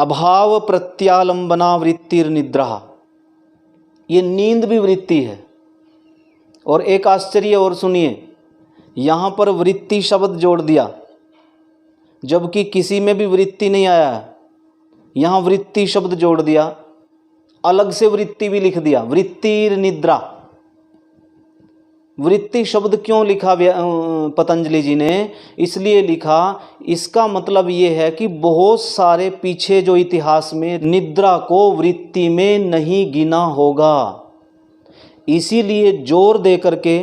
अभाव प्रत्यालंबना वृत्तिर्निद्रा, ये नींद भी वृत्ति है। और एक आश्चर्य और सुनिए, यहाँ पर वृत्ति शब्द जोड़ दिया, जबकि किसी में भी वृत्ति नहीं आया है। यहाँ वृत्ति शब्द जोड़ दिया, अलग से वृत्ति भी लिख दिया, वृत्तिर्निद्रा। वृत्ति शब्द क्यों लिखा पतंजलि जी ने? इसलिए लिखा, इसका मतलब ये है कि बहुत सारे पीछे जो इतिहास में निद्रा को वृत्ति में नहीं गिना होगा, इसीलिए जोर दे करके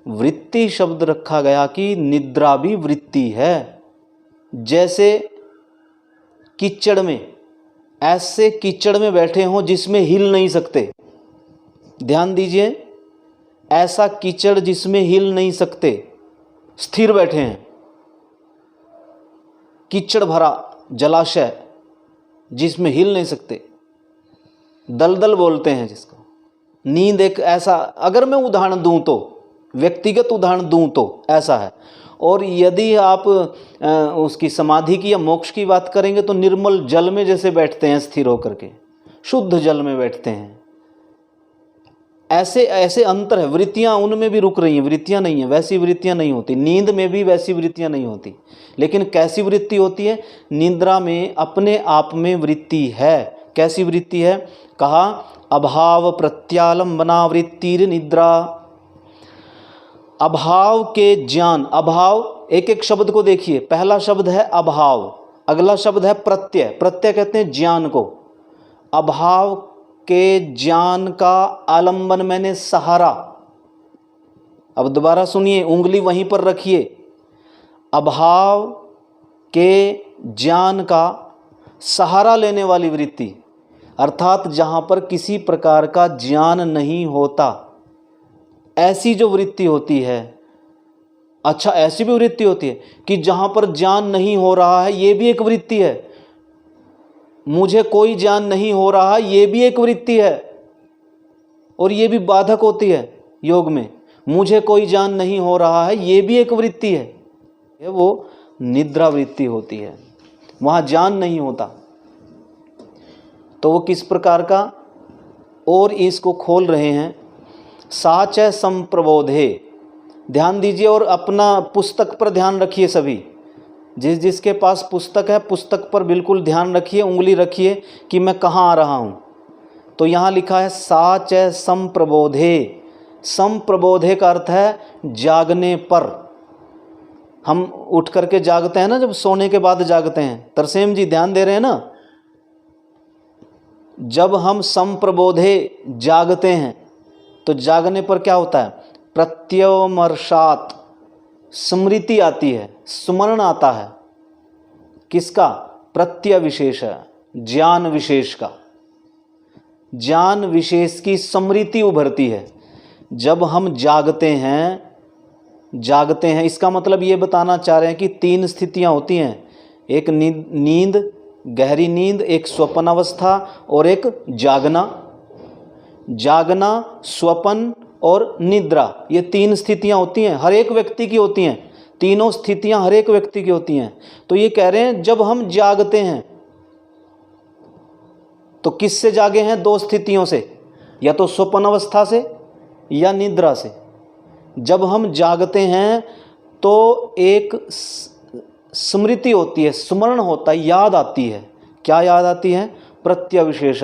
वृत्ति शब्द रखा गया कि निद्रा भी वृत्ति है। जैसे कीचड़ में, ऐसे कीचड़ में बैठे हों जिसमें हिल नहीं सकते, ध्यान दीजिए, ऐसा कीचड़ जिसमें हिल नहीं सकते, स्थिर बैठे हैं, कीचड़ भरा जलाशय जिसमें हिल नहीं सकते, दलदल बोलते हैं जिसको। नींद एक ऐसा, अगर मैं उदाहरण दूं तो, व्यक्तिगत उदाहरण दूं तो ऐसा है। और यदि आप उसकी समाधि की या मोक्ष की बात करेंगे तो निर्मल जल में जैसे बैठते हैं स्थिर होकर के, शुद्ध जल में बैठते हैं, ऐसे ऐसे अंतर है। वृत्तियां उनमें भी रुक रही हैं, वृत्तियां नहीं है, वैसी वृत्तियां नहीं होती। नींद में भी वैसी वृत्तियां नहीं होती, लेकिन कैसी वृत्ति होती है? निद्रा में अपने आप में वृत्ति है। कैसी वृत्ति है? कहा अभाव प्रत्यालंबना वृत्तिर्निद्रा। अभाव के ज्ञान, अभाव, एक एक शब्द को देखिए। पहला शब्द है अभाव, अगला शब्द है प्रत्यय। प्रत्यय कहते हैं ज्ञान को। अभाव के ज्ञान का आलंबन मैंने सहारा। अब दोबारा सुनिए, उंगली वहीं पर रखिए। अभाव के ज्ञान का सहारा लेने वाली वृत्ति, अर्थात जहाँ पर किसी प्रकार का ज्ञान नहीं होता, ऐसी जो वृत्ति होती है। अच्छा, ऐसी भी वृत्ति होती है कि जहाँ पर ज्ञान नहीं हो रहा है, ये भी एक वृत्ति है। मुझे कोई ज्ञान नहीं हो रहा, ये भी एक वृत्ति है, और ये भी बाधक होती है योग में। मुझे कोई ज्ञान नहीं हो रहा है, ये भी एक वृत्ति है, ये वो निद्रा वृत्ति होती है, वहाँ ज्ञान नहीं होता। तो वो किस प्रकार का, और इसको खोल रहे हैं, साच संप्रबोधे। ध्यान दीजिए और अपना पुस्तक पर ध्यान रखिए सभी। जिस जिसके पास पुस्तक है, पुस्तक पर बिल्कुल ध्यान रखिए, उंगली रखिए कि मैं कहाँ आ रहा हूँ। तो यहाँ लिखा है साच संप्रबोधे। संप्रबोधे का अर्थ है जागने पर। हम उठ करके जागते हैं ना, जब सोने के बाद जागते हैं। तरसेम जी ध्यान दे रहे हैं ना? जब हम संप्रबोधे जागते हैं तो जागने पर क्या होता है? प्रत्यमर्षात, स्मृति आती है, स्मरण आता है। किसका? प्रत्यय विशेष, ज्ञान विशेष का। ज्ञान विशेष की स्मृति उभरती है जब हम जागते हैं। जागते हैं इसका मतलब ये बताना चाह रहे हैं कि तीन स्थितियां होती हैं, एक नींद, गहरी नींद, एक स्वप्न अवस्था और एक जागना। जागना, स्वप्न और निद्रा, ये तीन स्थितियां होती हैं, हर एक व्यक्ति की होती हैं। तीनों स्थितियां हर एक व्यक्ति की होती हैं। तो ये कह रहे हैं जब हम जागते हैं तो किससे जागे हैं? दो स्थितियों से, या तो स्वप्न अवस्था से या निद्रा से। जब हम जागते हैं तो एक स्मृति होती है, स्मरण होता है, याद आती है। क्या याद आती है? प्रत्यय विशेष,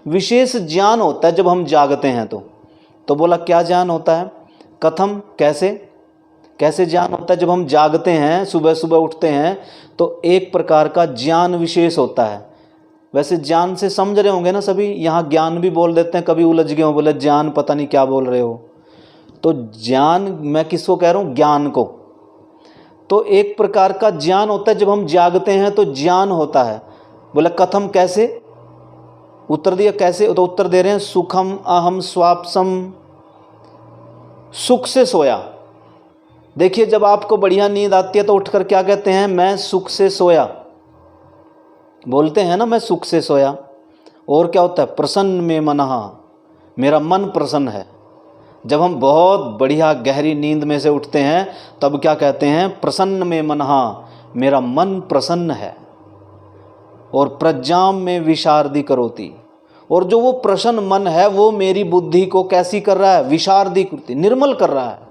विशेष ज्ञान होता है जब हम जागते हैं तो बोला क्या ज्ञान होता है? कथम, कैसे? कैसे ज्ञान होता है? जब हम जागते हैं, सुबह सुबह उठते हैं तो एक प्रकार का ज्ञान विशेष होता है। वैसे ज्ञान से समझ रहे होंगे ना सभी, यहाँ ज्ञान भी बोल देते हैं, कभी उलझ गए हो, बोले ज्ञान पता नहीं क्या बोल रहे हो। तो ज्ञान मैं किसको कह रहा हूँ? ज्ञान को। तो एक प्रकार का ज्ञान होता है जब हम जागते हैं तो ज्ञान होता है। बोला कथम, कैसे? उत्तर दिया कैसे? तो उत्तर दे रहे हैं सुखम अहम स्वापसम, सुख से सोया। देखिए जब आपको बढ़िया नींद आती है तो उठकर क्या कहते हैं? मैं सुख से सोया, बोलते हैं ना, मैं सुख से सोया। और क्या होता है? प्रसन्न में मनहा, मेरा मन प्रसन्न है। जब हम बहुत बढ़िया गहरी नींद में से उठते हैं तब क्या कहते हैं? प्रसन्न में मनहा, मेरा मन प्रसन्न है। और प्रज्ञाम में विशारदी करोति, और जो वो प्रसन्न मन है वो मेरी बुद्धि को कैसी कर रहा है, विशारदी करती, निर्मल कर रहा है।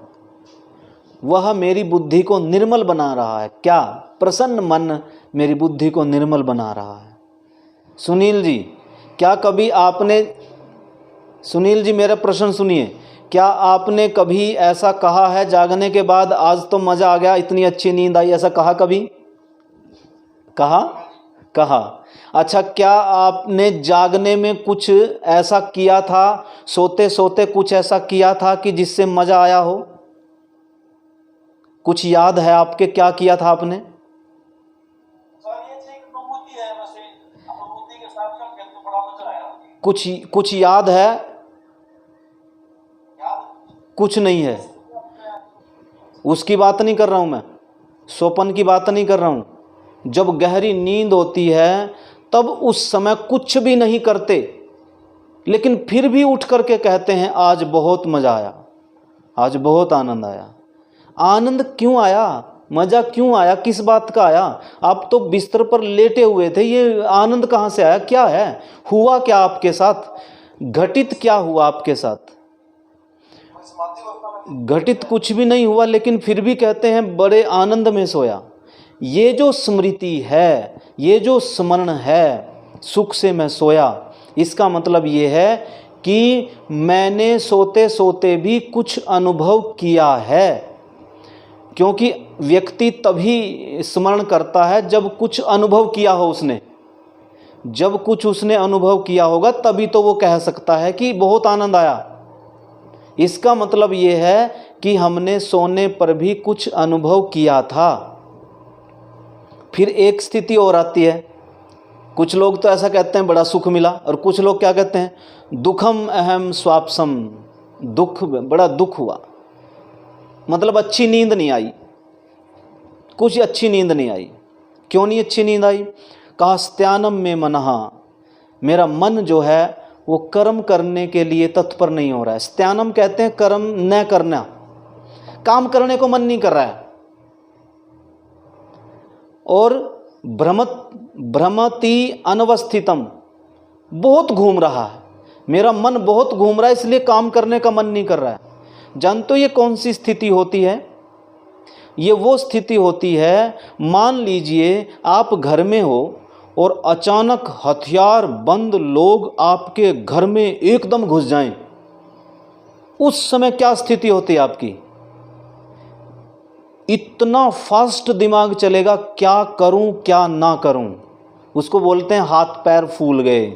वह मेरी बुद्धि को निर्मल बना रहा है। क्या? प्रसन्न मन मेरी बुद्धि को निर्मल बना रहा है। सुनील जी, क्या कभी आपने, सुनील जी मेरा प्रश्न सुनिए, क्या आपने कभी ऐसा कहा है जागने के बाद आज तो मज़ा आ गया, इतनी अच्छी नींद आई, ऐसा कहा कभी? कहा। अच्छा, क्या आपने जागने में कुछ ऐसा किया था, सोते सोते कुछ ऐसा किया था कि जिससे मज़ा आया हो? कुछ याद है आपके, क्या किया था आपने? कुछ याद है? कुछ नहीं है। उसकी बात नहीं कर रहा हूँ मैं, सोपन की बात नहीं कर रहा हूँ। जब गहरी नींद होती है तब उस समय कुछ भी नहीं करते, लेकिन फिर भी उठ करके कहते हैं आज बहुत मज़ा आया, आज बहुत आनंद आया। आनंद क्यों आया, मज़ा क्यों आया, किस बात का आया? आप तो बिस्तर पर लेटे हुए थे, ये आनंद कहाँ से आया? क्या है, हुआ क्या आपके साथ, घटित क्या हुआ आपके साथ? घटित कुछ भी नहीं हुआ, लेकिन फिर भी कहते हैं बड़े आनंद में सोया। ये जो स्मृति है, ये जो स्मरण है, सुख से मैं सोया, इसका मतलब ये है कि मैंने सोते सोते भी कुछ अनुभव किया है। क्योंकि व्यक्ति तभी स्मरण करता है जब कुछ अनुभव किया हो उसने, जब कुछ उसने अनुभव किया होगा तभी तो वो कह सकता है कि बहुत आनंद आया। इसका मतलब ये है कि हमने सोने पर भी कुछ अनुभव किया था। फिर एक स्थिति और आती है, कुछ लोग तो ऐसा कहते हैं बड़ा सुख मिला, और कुछ लोग क्या कहते हैं, दुखम अहम स्वापसम, दुख, बड़ा दुख हुआ, मतलब अच्छी नींद नहीं आई, कुछ अच्छी नींद नहीं आई। क्यों नहीं अच्छी नींद आई? कहा स्त्यानम में मनहा, मेरा मन जो है वो कर्म करने के लिए तत्पर नहीं हो रहा है। स्त्यानम कहते हैं कर्म न करना, काम करने को मन नहीं कर रहा है। और भ्रमति अनवस्थितम, बहुत घूम रहा है, मेरा मन बहुत घूम रहा है, इसलिए काम करने का मन नहीं कर रहा है। जानते हो ये कौन सी स्थिति होती है? ये वो स्थिति होती है, मान लीजिए आप घर में हो और अचानक हथियार बंद लोग आपके घर में एकदम घुस जाएं, उस समय क्या स्थिति होती है आपकी? इतना फास्ट दिमाग चलेगा, क्या करूं क्या ना करूं, उसको बोलते हैं हाथ पैर फूल गए,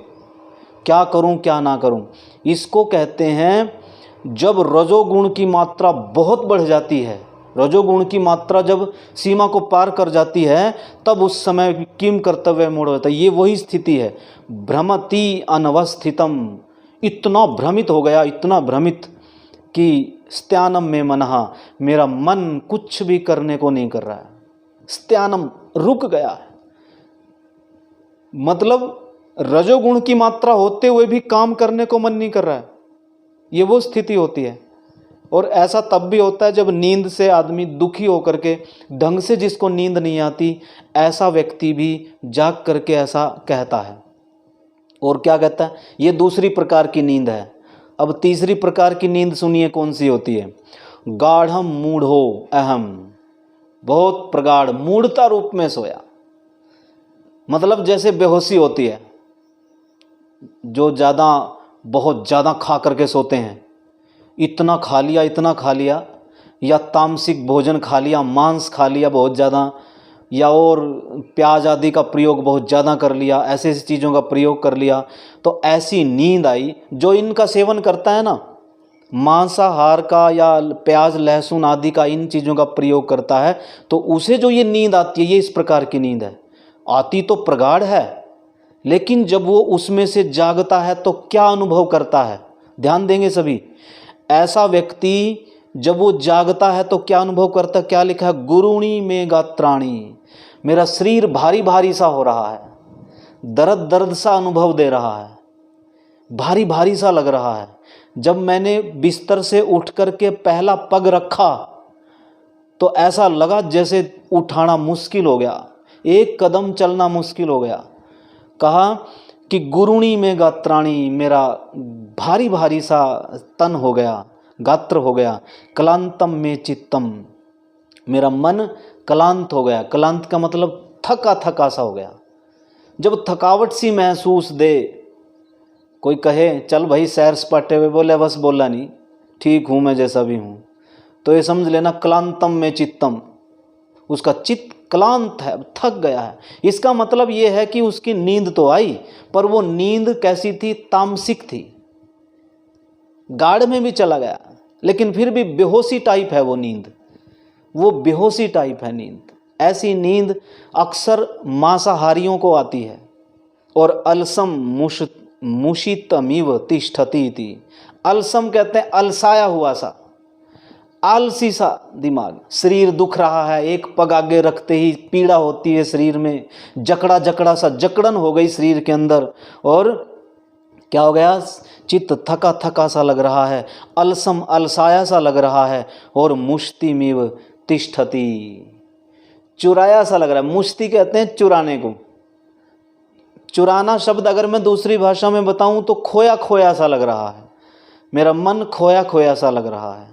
क्या करूं क्या ना करूं। इसको कहते हैं जब रजोगुण की मात्रा बहुत बढ़ जाती है, रजोगुण की मात्रा जब सीमा को पार कर जाती है, तब उस समय किम कर्तव्य मोड़ होता है। ये वही स्थिति है, भ्रमति अनवस्थितम, इतना भ्रमित हो गया, इतना भ्रमित कि स्त्यानम में मनहा, मेरा मन कुछ भी करने को नहीं कर रहा है। स्त्यानम, रुक गया है, मतलब रजोगुण की मात्रा होते हुए भी काम करने को मन नहीं कर रहा है। ये वो स्थिति होती है। और ऐसा तब भी होता है जब नींद से आदमी दुखी होकर के, ढंग से जिसको नींद नहीं आती, ऐसा व्यक्ति भी जाग करके ऐसा कहता है। और क्या कहता है? ये दूसरी प्रकार की नींद है। अब तीसरी प्रकार की नींद सुनिए कौन सी होती है। गाढ़म मूढ़ो अहम, बहुत प्रगाढ़ मूढ़ता रूप में सोया, मतलब जैसे बेहोशी होती है, जो बहुत ज़्यादा खा करके सोते हैं, इतना खा लिया, इतना खा लिया, या तामसिक भोजन खा लिया, मांस खा लिया बहुत ज़्यादा, या और प्याज आदि का प्रयोग बहुत ज़्यादा कर लिया, ऐसे ऐसी चीज़ों का प्रयोग कर लिया, तो ऐसी नींद आई। जो इनका सेवन करता है ना, मांसाहार का या प्याज लहसुन आदि का, इन चीज़ों का प्रयोग करता है, तो उसे जो ये नींद आती है, ये इस प्रकार की नींद है। आती तो प्रगाढ़ है, लेकिन जब वो उसमें से जागता है तो क्या अनुभव करता है? ध्यान देंगे सभी। ऐसा व्यक्ति जब वो जागता है तो क्या अनुभव करता है? क्या लिखा है? गुरुणी में गात्राणी, मेरा शरीर भारी भारी सा हो रहा है, दर्द दर्द सा अनुभव दे रहा है, भारी भारी सा लग रहा है। जब मैंने बिस्तर से उठ करके पहला पग रखा तो ऐसा लगा जैसे उठाना मुश्किल हो गया, एक कदम चलना मुश्किल हो गया। कहा कि गुरुणी में गात्राणी, मेरा भारी भारी सा तन हो गया, गात्र हो गया। क्लांतम में चित्तम, मेरा मन क्लांत हो गया। क्लांत का मतलब थका थका सा हो गया। जब थकावट सी महसूस दे, कोई कहे चल भाई सैर सपाटे हुए, बोले बस बोला नहीं, ठीक हूँ मैं जैसा भी हूँ, तो ये समझ लेना क्लांतम में चित्तम, उसका चित्त क्लांत है, थक गया है। इसका मतलब ये है कि उसकी नींद तो आई, पर वो नींद कैसी थी? तामसिक थी, गाढ़ में भी चला गया, लेकिन फिर भी बेहोशी टाइप है वो नींद, वो बेहोशी टाइप है नींद। ऐसी नींद अक्सर मांसाहारियों को आती है। और अलसम मुषितमिव तिष्ठति थी। अलसम कहते हैं अलसाया हुआ सा, आलसी सा दिमाग, शरीर दुख रहा है, एक पग आगे रखते ही पीड़ा होती है शरीर में, जकड़ा जकड़ा सा, जकड़न हो गई शरीर के अंदर, और क्या हो गया? चित्त थका थका सा लग रहा है, अलसम अलसाया सा लग रहा है, और मुष्टिमिव तिष्ठति, चुराया सा लग रहा है। मुष्टि कहते हैं चुराने को। चुराना शब्द अगर मैं दूसरी भाषा में बताऊं तो खोया खोया सा लग रहा है, मेरा मन खोया खोया सा लग रहा है।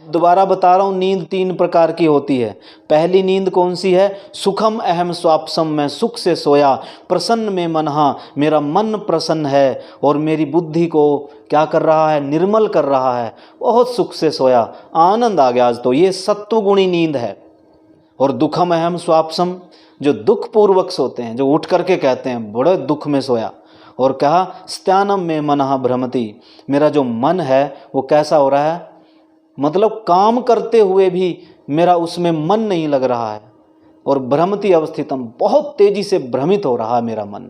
दोबारा बता रहा हूँ, नींद 3 प्रकार की होती है। पहली नींद कौन सी है? सुखम अहम स्वापसम, मैं सुख से सोया, प्रसन्न में मनहा, मेरा मन प्रसन्न है और मेरी बुद्धि को क्या कर रहा है? निर्मल कर रहा है, बहुत सुख से सोया, आनंद आ गया आज तो, ये सत्वगुणी नींद है। और दुखम अहम स्वापसम, जो दुख पूर्वक सोते हैं, जो उठ करके कहते हैं बड़े दुख में सोया। और कहा स्त्यानम में मनः भ्रमति, मेरा जो मन है वो कैसा हो रहा है? मतलब काम करते हुए भी मेरा उसमें मन नहीं लग रहा है। और भ्रमति अवस्थितम, बहुत तेजी से भ्रमित हो रहा है मेरा मन।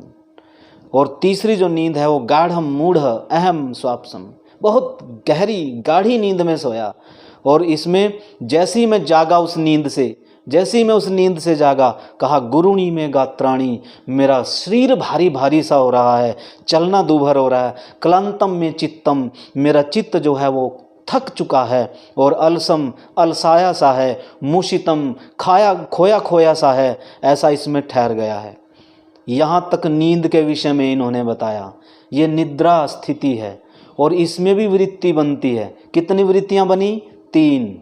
और तीसरी जो नींद है वो गाढ़म मूढ़ अहम स्वापसम, बहुत गहरी गाढ़ी नींद में सोया। और इसमें जैसे ही मैं जागा उस नींद से, जैसे ही मैं उस नींद से जागा, कहा गुरुणी में गात्राणी, मेरा शरीर भारी भारी सा हो रहा है, चलना दूभर हो रहा है। क्लांतम में चित्तम, मेरा चित्त जो है वो थक चुका है और अलसम अलसाया सा है, मुशितम खाया खोया खोया सा है, ऐसा इसमें ठहर गया है। यहाँ तक नींद के विषय में इन्होंने बताया। ये निद्रा स्थिति है और इसमें भी वृत्ति बनती है। कितनी वृत्तियाँ बनी? 3।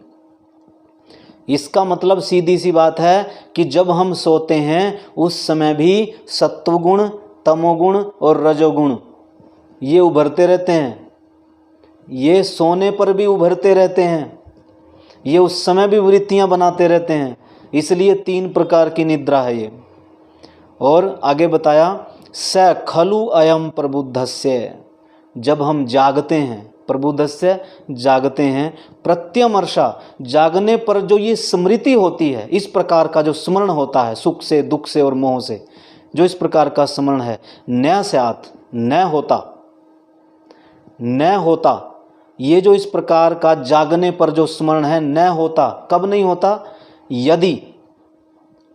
इसका मतलब सीधी सी बात है कि जब हम सोते हैं उस समय भी सत्वगुण, तमोगुण और रजोगुण ये उभरते रहते हैं। ये सोने पर भी उभरते रहते हैं, ये उस समय भी वृत्तियां बनाते रहते हैं। इसलिए 3 प्रकार की निद्रा है ये। और आगे बताया स खलु अयम प्रबुद्धस्य, जब हम जागते हैं, प्रबुद्धस्य जागते हैं, प्रत्यमर्षा जागने पर जो ये स्मृति होती है, इस प्रकार का जो स्मरण होता है सुख से, दुख से और मोह से, जो इस प्रकार का स्मरण है, न स्यात्, न होता, न होता, ये जो इस प्रकार का जागने पर जो स्मरण है न होता। कब नहीं होता? यदि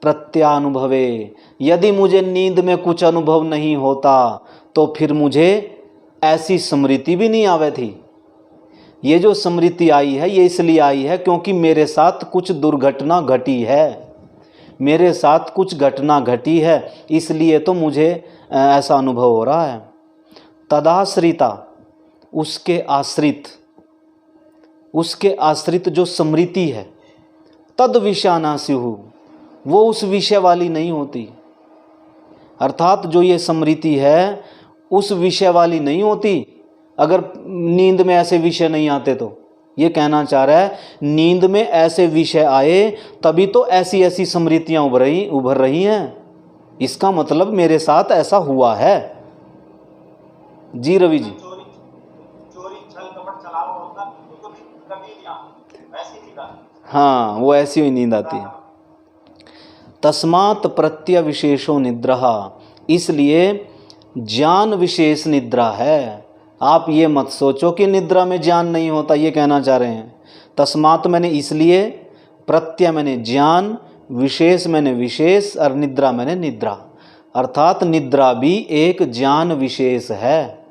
प्रत्यानुभवे, यदि मुझे नींद में कुछ अनुभव नहीं होता तो फिर मुझे ऐसी स्मृति भी नहीं आवे थी। ये जो स्मृति आई है ये इसलिए आई है क्योंकि मेरे साथ कुछ दुर्घटना घटी है, मेरे साथ कुछ घटना घटी है, इसलिए तो मुझे ऐसा अनुभव हो रहा है। तदाश्रिता, उसके आश्रित, उसके आश्रित जो स्मृति है, तद विषयाना स्युः, वो उस विषय वाली नहीं होती। अर्थात जो ये स्मृति है उस विषय वाली नहीं होती। अगर नींद में ऐसे विषय नहीं आते तो ये कहना चाह रहा है नींद में ऐसे विषय आए तभी तो ऐसी ऐसी स्मृतियां उभर रही हैं। इसका मतलब मेरे साथ ऐसा हुआ है। जी रवि जी। हाँ, वो ऐसी ही नींद आती है। तस्मात् प्रत्यय विशेषो निद्रा, इसलिए ज्ञान विशेष निद्रा है। आप ये मत सोचो कि निद्रा में ज्ञान नहीं होता, ये कहना चाह रहे हैं। तस्मात् मैंने इसलिए, प्रत्यय मैंने ज्ञान, विशेष मैंने विशेष और निद्रा मैंने निद्रा, अर्थात निद्रा भी एक ज्ञान विशेष है।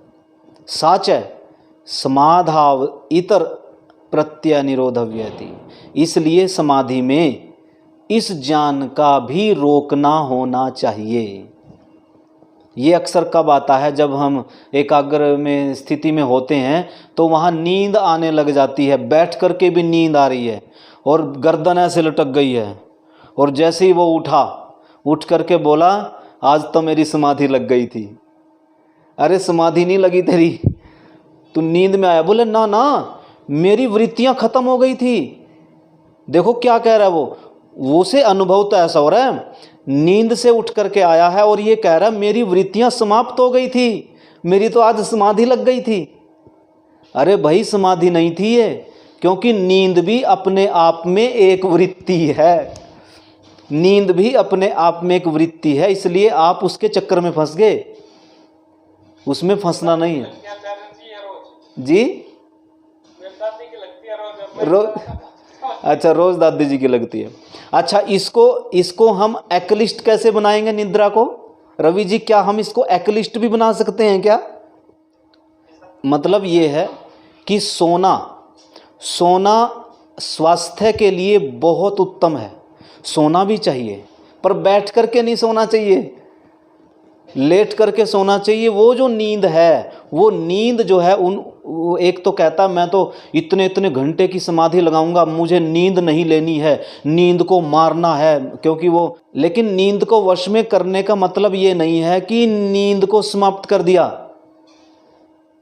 साच समाधाव इतर प्रत्यय निरोधव्यति, इसलिए समाधि में इस ज्ञान का भी रोकना होना चाहिए। ये अक्सर कब आता है? जब हम एकाग्र में स्थिति में होते हैं तो वहाँ नींद आने लग जाती है, बैठ कर के भी नींद आ रही है और गर्दन ऐसे लटक गई है, और जैसे ही वो उठा, उठ कर के बोला आज तो मेरी समाधि लग गई थी। अरे समाधि नहीं लगी तेरी, तू नींद में आया। बोले ना ना, मेरी वृत्तियां खत्म हो गई थी। देखो क्या कह रहा है वो से अनुभव तो ऐसा हो रहा है, नींद से उठ करके आया है और ये कह रहा है मेरी वृत्तियां समाप्त हो गई थी, मेरी तो आज समाधि लग गई थी। अरे भाई समाधि नहीं थी ये, क्योंकि नींद भी अपने आप में एक वृत्ति है, नींद भी अपने आप में एक वृत्ति है, इसलिए आप उसके चक्कर में फंस गए, उसमें फंसना नहीं है जी। रोज अच्छा, रोज दादी जी की लगती है। अच्छा, इसको हम एक्लिस्ट कैसे बनाएंगे निद्रा को? रवि जी, क्या हम इसको एक्लिस्ट भी बना सकते हैं क्या? मतलब ये है कि सोना स्वास्थ्य के लिए बहुत उत्तम है, सोना भी चाहिए, पर बैठ करके नहीं सोना चाहिए, लेट करके सोना चाहिए। वो जो नींद है, वो नींद जो है एक तो कहता मैं तो इतने इतने घंटे की समाधि लगाऊंगा, मुझे नींद नहीं लेनी है, नींद को मारना है, क्योंकि वो, लेकिन नींद को वश में करने का मतलब ये नहीं है कि नींद को समाप्त कर दिया।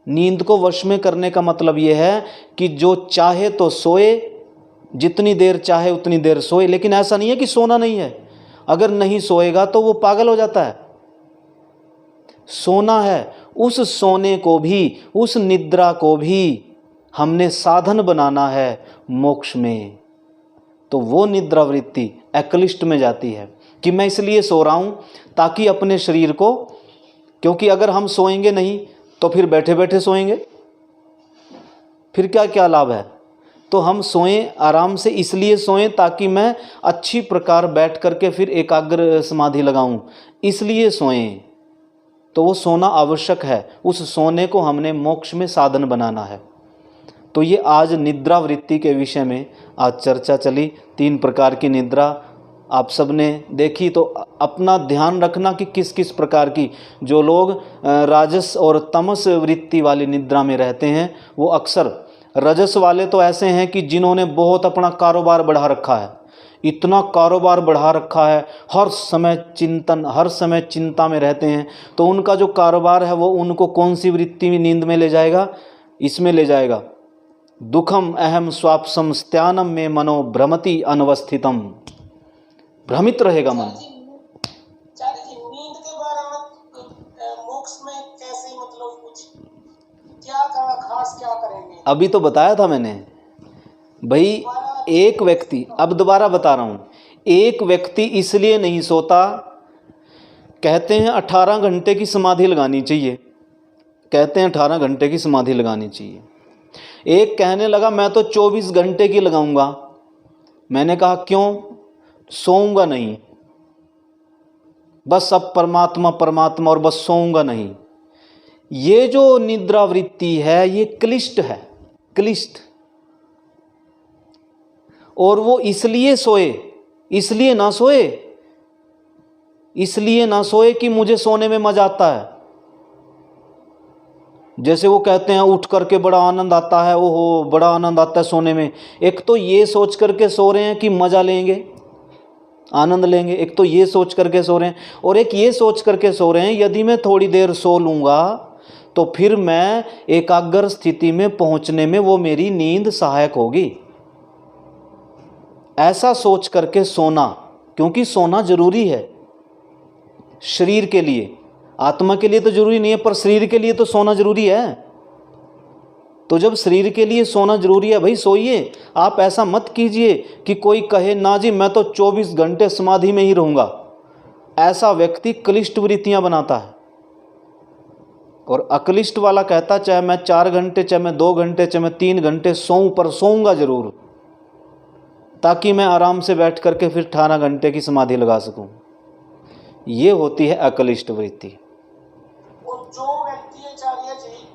नींद को वश में करने का मतलब ये है कि जो चाहे तो सोए, जितनी देर चाहे उतनी देर सोए, लेकिन ऐसा नहीं है कि सोना नहीं है। अगर नहीं सोएगा तो वो पागल हो जाता है। सोना है, उस सोने को भी, उस निद्रा को भी हमने साधन बनाना है मोक्ष में। तो वो निद्रा वृत्ति एक्लिष्ट में जाती है कि मैं इसलिए सो रहा हूँ ताकि अपने शरीर को, क्योंकि अगर हम सोएंगे नहीं तो फिर बैठे बैठे सोएंगे, फिर क्या क्या लाभ है? तो हम सोएं, आराम से इसलिए सोएं ताकि मैं अच्छी प्रकार बैठ करके फिर एकाग्र समाधि लगाऊं, इसलिए सोएं। तो वो सोना आवश्यक है, उस सोने को हमने मोक्ष में साधन बनाना है। तो ये आज निद्रा वृत्ति के विषय में आज चर्चा चली। 3 प्रकार की निद्रा आप सब ने देखी, तो अपना ध्यान रखना कि किस किस प्रकार की, जो लोग राजस और तमस वृत्ति वाली निद्रा में रहते हैं, वो अक्सर, रजस वाले तो ऐसे हैं कि जिन्होंने बहुत अपना कारोबार बढ़ा रखा है, इतना कारोबार बढ़ा रखा है, हर समय चिंतन, हर समय चिंता में रहते हैं, तो उनका जो कारोबार है वो उनको कौन सी वृत्ति में, नींद में ले जाएगा? इसमें ले जाएगा। दुखम अहम स्वापसम स्त्यानम में मनो भ्रमति अनवस्थितम, भ्रमित रहेगा मन। नींद के बारे में मोक्ष में कैसे, मतलब कुछ क्या खास क्या करेंगे? अभी तो बताया था मैंने भाई, एक व्यक्ति, अब दोबारा बता रहा हूँ, एक व्यक्ति इसलिए नहीं सोता, कहते हैं 18 घंटे की समाधि लगानी चाहिए, कहते हैं 18 घंटे की समाधि लगानी चाहिए। एक कहने लगा मैं तो 24 घंटे की लगाऊंगा। मैंने कहा क्यों? सोऊंगा नहीं, बस अब परमात्मा परमात्मा और बस सोऊंगा नहीं। ये जो निद्रा वृत्ति है ये क्लिष्ट है, क्लिष्ट। और वो इसलिए सोए, इसलिए ना सोए, इसलिए ना सोए कि मुझे सोने में मजा आता है। जैसे वो कहते हैं उठ करके बड़ा आनंद आता है, ओहो बड़ा आनंद आता है सोने में। एक तो ये सोच करके सो रहे हैं कि मजा लेंगे, आनंद लेंगे, एक तो ये सोच करके सो रहे हैं, और एक ये सोच करके सो रहे हैं यदि मैं थोड़ी देर सो लूँगा तो फिर मैं एकाग्र स्थिति में पहुँचने में वो मेरी नींद सहायक होगी। ऐसा सोच करके सोना, क्योंकि सोना जरूरी है शरीर के लिए, आत्मा के लिए तो जरूरी नहीं है, पर शरीर के लिए तो सोना जरूरी है। तो जब शरीर के लिए सोना जरूरी है भाई सोइए। आप ऐसा मत कीजिए कि कोई कहे ना जी मैं तो 24 घंटे समाधि में ही रहूँगा। ऐसा व्यक्ति क्लिष्ट वृत्तियाँ बनाता है, और अक्लिष्ट वाला कहता चाहे मैं 4 घंटे, चाहे मैं 2 घंटे, चाहे मैं 3 घंटे सोऊं, पर सोऊंगा जरूर, ताकि मैं आराम से बैठ करके फिर 18 घंटे की समाधि लगा सकूं। ये होती है अक्लिष्ट वृत्ति। और जो व्यक्ति आचार्य जी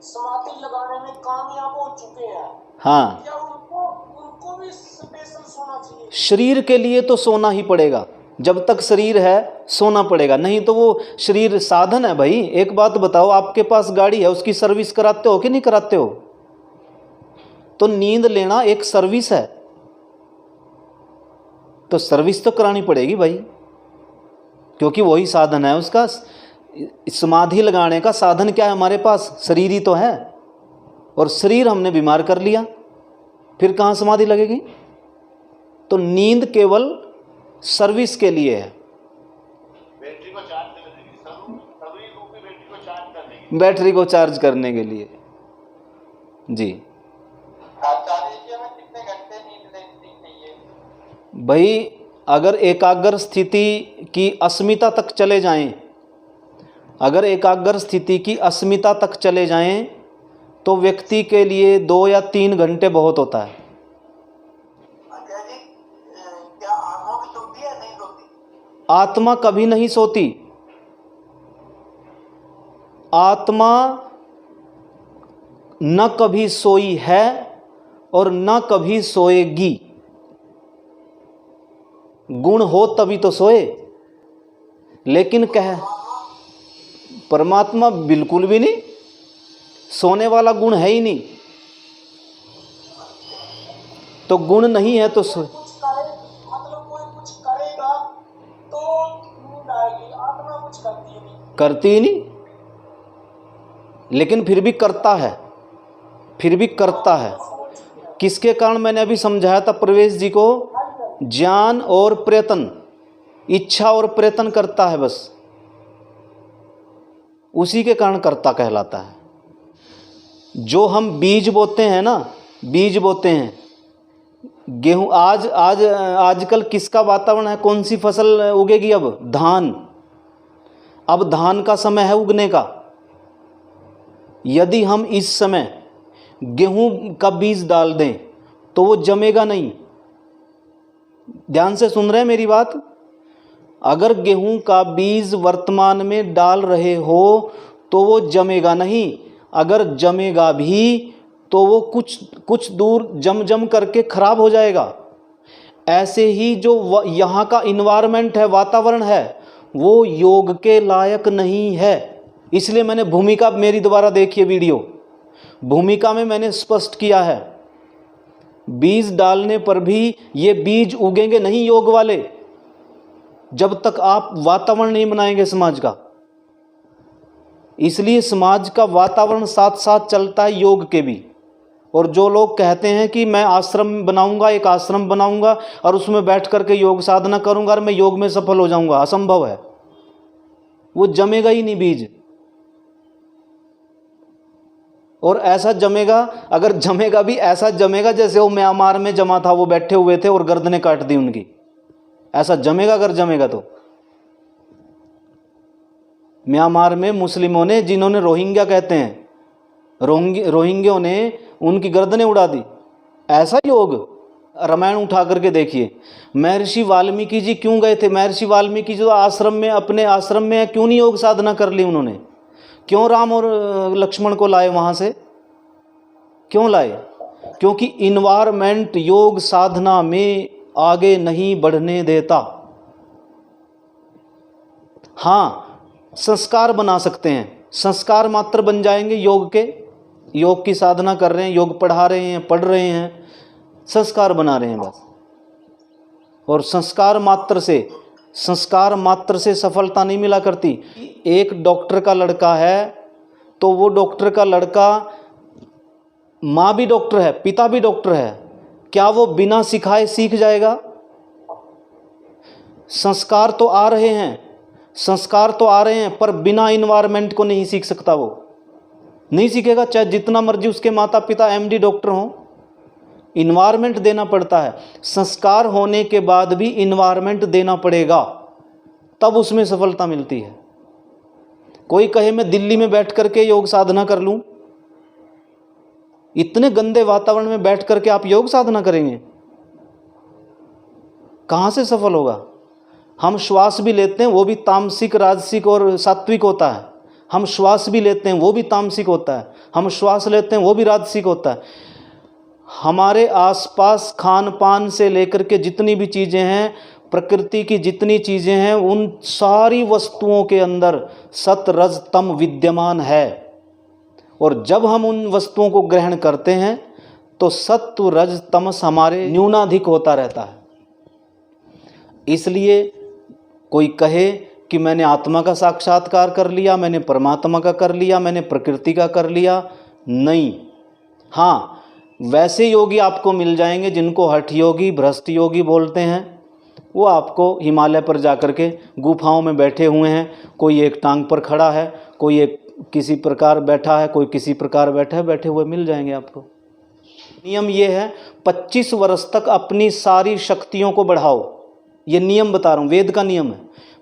समाधि लगाने में कामयाब हो चुके हैं, हाँ, क्या उनको भी स्पेशल सोना चाहिए? शरीर के लिए तो सोना ही पड़ेगा, जब तक शरीर है सोना पड़ेगा, नहीं तो वो शरीर साधन है भाई। एक बात बताओ, आपके पास गाड़ी है, उसकी सर्विस कराते हो कि नहीं कराते हो? तो नींद लेना एक सर्विस है, तो सर्विस तो करानी पड़ेगी भाई, क्योंकि वही साधन है उसका। समाधि लगाने का साधन क्या है हमारे पास? शरीर ही तो है, और शरीर हमने बीमार कर लिया, फिर कहाँ समाधि लगेगी? तो नींद केवल सर्विस के लिए है, बैटरी को चार्ज करने के लिए, सभी रूप में बैटरी को चार्ज करने के लिए, बैटरी को चार्ज करने के लिए। जी आचार्य जी, हमें कितने घंटे नींद लेनी चाहिए? भाई, अगर एकाग्र स्थिति की अस्मिता तक चले जाएं, अगर एकाग्र स्थिति की अस्मिता तक चले जाएं, तो व्यक्ति के लिए 2 या 3 घंटे बहुत होता है। आचार्य जी, क्या आत्मा भी सोती है, नहीं सोती? आत्मा कभी नहीं सोती। आत्मा न कभी सोई है और न कभी सोएगी। गुण हो तभी तो सोए, लेकिन कह परमात्मा बिल्कुल भी नहीं, सोने वाला गुण है ही नहीं, तो गुण नहीं है तो सोए। कुछ करे, मतलब कोई कुछ करेगा तो नींद आएगी, आत्मा कुछ करती नहीं। करती ही नहीं, लेकिन फिर भी करता है, फिर भी करता है। किसके कारण? मैंने अभी समझाया था प्रवेश जी को, ज्ञान और प्रयत्न, इच्छा और प्रयत्न करता है, बस उसी के कारण कर्ता कहलाता है। जो हम बीज बोते हैं ना, बीज बोते हैं गेहूं, आजकल किसका वातावरण है? कौन सी फसल उगेगी अब? धान। अब धान का समय है उगने का। यदि हम इस समय गेहूं का बीज डाल दें तो वो जमेगा नहीं। ध्यान से सुन रहे हैं मेरी बात? अगर गेहूं का बीज वर्तमान में डाल रहे हो तो वो जमेगा नहीं। अगर जमेगा भी तो वो कुछ दूर जम करके खराब हो जाएगा। ऐसे ही जो यहाँ का इन्वायरमेंट है, वातावरण है, वो योग के लायक नहीं है। इसलिए मैंने भूमिका, मेरी दोबारा देखिए वीडियो, भूमिका में मैंने स्पष्ट किया है, बीज डालने पर भी ये बीज उगेंगे नहीं योग वाले, जब तक आप वातावरण नहीं बनाएंगे समाज का। इसलिए समाज का वातावरण साथ साथ चलता है योग के भी। और जो लोग कहते हैं कि मैं आश्रम बनाऊंगा, एक आश्रम बनाऊंगा और उसमें बैठ करके योग साधना करूंगा और मैं योग में सफल हो जाऊंगा, असंभव है, वो जमेगा ही नहीं बीज। और ऐसा जमेगा, अगर जमेगा भी ऐसा जमेगा जैसे वो म्यांमार में जमा था, वो बैठे हुए थे और गर्दनें काट दी उनकी, ऐसा जमेगा अगर जमेगा तो। म्यांमार में मुस्लिमों ने, जिन्होंने रोहिंग्या कहते हैं, रोहिंग्यों ने उनकी गर्दनें उड़ा दी। ऐसा योग, रामायण उठा करके देखिए। महर्षि वाल्मीकि जी क्यों गए थे? महर्षि वाल्मीकि जो आश्रम में, अपने आश्रम में क्यों नहीं योग साधना कर ली उन्होंने? क्यों राम और लक्ष्मण को लाए वहां से? क्यों लाए? क्योंकि इन्वायरमेंट योग साधना में आगे नहीं बढ़ने देता। हाँ, संस्कार बना सकते हैं, संस्कार मात्र बन जाएंगे योग के। योग की साधना कर रहे हैं, योग पढ़ा रहे हैं, पढ़ रहे हैं, संस्कार बना रहे हैं बस। और संस्कार मात्र से सफलता नहीं मिला करती। एक डॉक्टर का लड़का है तो वो डॉक्टर का लड़का, माँ भी डॉक्टर है, पिता भी डॉक्टर है, क्या वो बिना सिखाए सीख जाएगा? संस्कार तो आ रहे हैं, पर बिना इन्वायरमेंट को नहीं सीख सकता, वो नहीं सीखेगा, चाहे जितना मर्जी उसके माता पिता MD डॉक्टर हों। इन्वायरमेंट देना पड़ता है। संस्कार होने के बाद भी इन्वायरमेंट देना पड़ेगा, तब उसमें सफलता मिलती है। कोई कहे मैं दिल्ली में बैठ करके योग साधना कर लूं, इतने गंदे वातावरण में बैठ करके आप योग साधना करेंगे, कहां से सफल होगा? हम श्वास भी लेते हैं, वो भी तामसिक, राजसिक और सात्विक होता है। हम श्वास भी लेते हैं, वो भी तामसिक होता है। हम श्वास लेते हैं, वो भी राजसिक होता है। हमारे आसपास खान पान से लेकर के जितनी भी चीज़ें हैं, प्रकृति की जितनी चीज़ें हैं उन सारी वस्तुओं के अंदर सत रज तम विद्यमान है। और जब हम उन वस्तुओं को ग्रहण करते हैं तो सत्व रज तमस हमारे न्यूनाधिक होता रहता है। इसलिए कोई कहे कि मैंने आत्मा का साक्षात्कार कर लिया, मैंने परमात्मा का कर लिया, मैंने प्रकृति का कर लिया, नहीं। हाँ, वैसे योगी आपको मिल जाएंगे जिनको हठ योगी, भ्रष्ट योगी बोलते हैं। वो आपको हिमालय पर जाकर के गुफाओं में बैठे हुए हैं, कोई एक टांग पर खड़ा है, कोई एक किसी प्रकार बैठा है, कोई किसी प्रकार बैठा है, बैठे हुए मिल जाएंगे आपको। नियम ये है 25 वर्ष तक अपनी सारी शक्तियों को बढ़ाओ। ये नियम बता रहा हूँ, वेद का नियम है।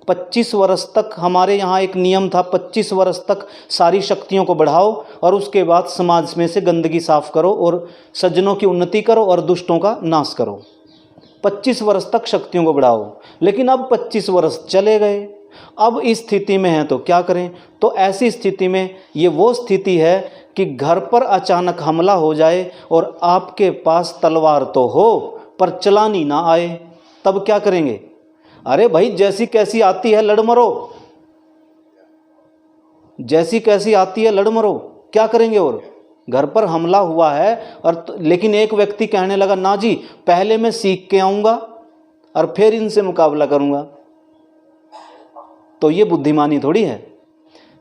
25 वर्ष तक हमारे यहाँ एक नियम था, 25 वर्ष तक सारी शक्तियों को बढ़ाओ और उसके बाद समाज में से गंदगी साफ करो और सज्जनों की उन्नति करो और दुष्टों का नाश करो। 25 वर्ष तक शक्तियों को बढ़ाओ। लेकिन अब 25 वर्ष चले गए, अब इस स्थिति में है तो क्या करें? तो ऐसी स्थिति में ये वो स्थिति है कि घर पर अचानक हमला हो जाए और आपके पास तलवार तो हो पर चलानी ना आए, तब क्या करेंगे? अरे भाई, जैसी कैसी आती है लड़ मरो, जैसी कैसी आती है लड़ मरो। क्या करेंगे? और घर पर हमला हुआ है और लेकिन एक व्यक्ति कहने लगा, ना जी पहले मैं सीख के आऊँगा और फिर इनसे मुकाबला करूँगा, तो ये बुद्धिमानी थोड़ी है।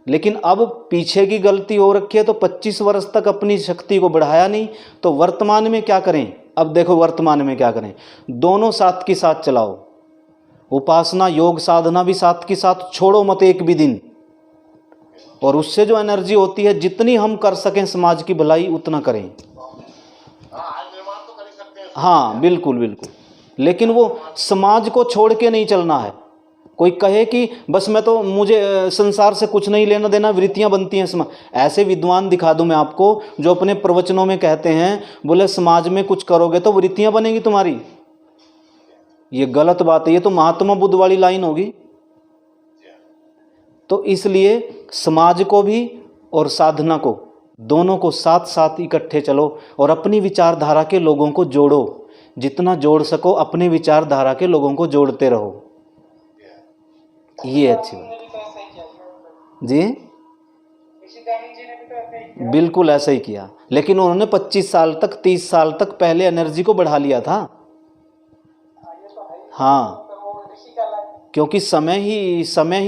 लेकिन अब पीछे की गलती हो रखी है, तो 25 वर्ष तक अपनी शक्ति को बढ़ाया नहीं, तो वर्तमान में क्या करें? अब देखो वर्तमान में क्या करें, दोनों साथ की साथ चलाओ। उपासना योग साधना भी साथ की साथ छोड़ो मत एक भी दिन। और उससे जो एनर्जी होती है, जितनी हम कर सकें समाज की भलाई उतना करें। हाँ बिल्कुल बिल्कुल, लेकिन वो समाज को छोड़ के नहीं चलना है। कोई कहे कि बस मैं तो, मुझे संसार से कुछ नहीं लेना देना, वृत्तियां बनती हैं समाज। ऐसे विद्वान दिखा दूं मैं आपको जो अपने प्रवचनों में कहते हैं, बोले समाज में कुछ करोगे तो वृत्तियां बनेगी तुम्हारी। ये गलत बात है, ये तो महात्मा बुद्ध वाली लाइन होगी। तो इसलिए समाज को भी और साधना को, दोनों को साथ साथ इकट्ठे चलो और अपनी विचारधारा के लोगों को जोड़ो। जितना जोड़ सको अपने विचारधारा के लोगों को जोड़ते रहो। ये अच्छी बात जी, बिल्कुल ऐसा ही किया। लेकिन उन्होंने 25 साल तक 30 साल तक पहले एनर्जी को बढ़ा लिया था। हाँ, क्योंकि समय ही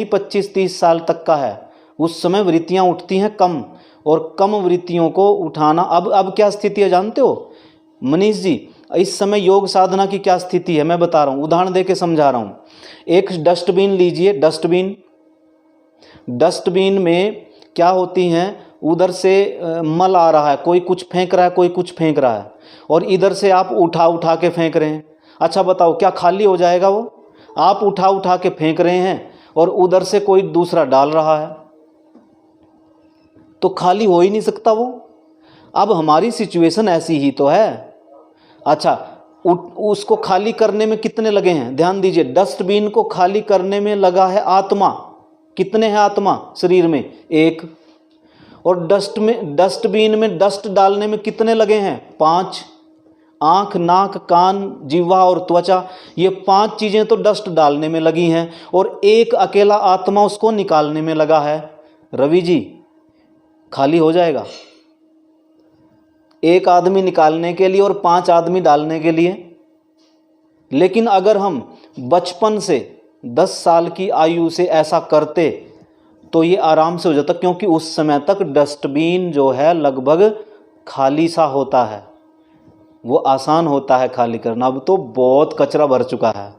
25-30 साल तक का है। उस समय वृत्तियां उठती हैं कम, और कम वृत्तियों को उठाना। अब क्या स्थिति है जानते हो मनीष जी? इस समय योग साधना की क्या स्थिति है मैं बता रहा हूँ, उदाहरण दे के समझा रहा हूँ। एक डस्टबिन लीजिए, डस्टबिन में क्या होती हैं, उधर से मल आ रहा है, कोई कुछ फेंक रहा है, कोई कुछ फेंक रहा है, और इधर से आप उठा के फेंक रहे हैं। अच्छा बताओ, क्या खाली हो जाएगा वो? आप उठा के फेंक रहे हैं और उधर से कोई दूसरा डाल रहा है, तो खाली हो ही नहीं सकता वो। अब हमारी सिचुएशन ऐसी ही तो है। अच्छा, उसको खाली करने में कितने लगे हैं? ध्यान दीजिए, डस्टबिन को खाली करने में लगा है आत्मा। कितने हैं आत्मा शरीर में? एक। और डस्टबिन में डस्ट डालने में कितने लगे हैं? 5। आँख, नाक, कान, जिह्वा और त्वचा, ये 5 चीज़ें तो डस्ट डालने में लगी हैं, और एक अकेला आत्मा उसको निकालने में लगा है। रवि जी, खाली हो जाएगा? एक आदमी निकालने के लिए और 5 आदमी डालने के लिए। लेकिन अगर हम बचपन से 10 साल की आयु से ऐसा करते तो ये आराम से हो जाता, क्योंकि उस समय तक डस्टबिन जो है लगभग खाली सा होता है, वो आसान होता है खाली करना। अब तो बहुत कचरा भर चुका है,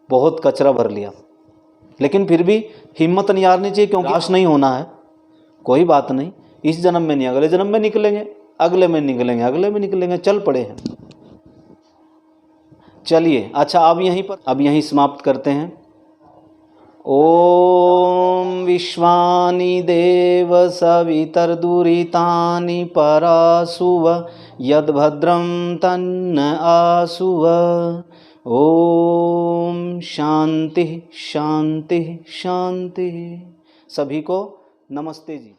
बहुत कचरा भर लिया। लेकिन फिर भी हिम्मत नहीं हारनी चाहिए, क्योंकि नाश नहीं होना है। कोई बात नहीं, इस जन्म में नहीं, अगले जन्म में निकलेंगे, अगले में निकलेंगे, अगले में निकलेंगे, चल पड़े हैं। चलिए, अच्छा अब यहीं समाप्त करते हैं। ओम विश्वानि देव सवितर्दुरितानि परासुव यद्भद्रं तन्न आसुव। ओम शांति शांति शांति। सभी को नमस्ते जी।